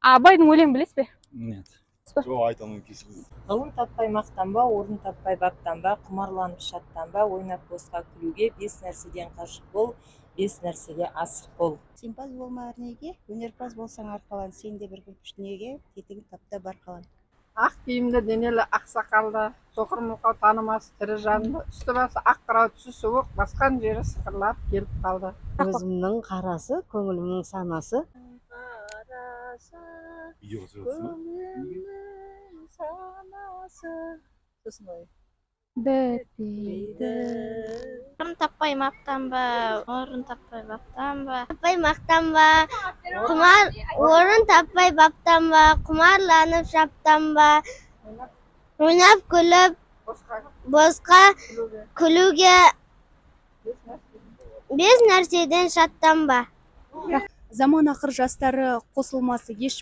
Абайдың өлеңін білесіз бе? Нет. Жоқ, айта алмаймын кесілді. Ғылым таппай мақтанба, орын таппай баптанба, құмарланып шаттанба, ойнап босқа күлуге, 5 нәрседен қашық бол, 5 нәрсеге асық бол. Сенпаз болма әрнеге, өнерпаз болсаң арқалан, сен де бір күш неге, тетігін тапта барқалан. Ақ киімді денелі ақсақалды, соқыр мылқау танымас тірі жанды, үсті басы ақ қырау түсі суық, басқан жері сықырлап келіп қалды. Көзімнің қарасы, көңілімнің санасы. Көңілімнің санасы. Сосын ой. бітпейді. Орын таппай мақтанба, орын таппай баптанба. Таппай мақтанба, орын таппай баптанба, құмарланып шаптанба. Ойнап күліп, босқа күлуге, 5 нәрседен шаттанба. Заман ақыр жастары қосылмасы еш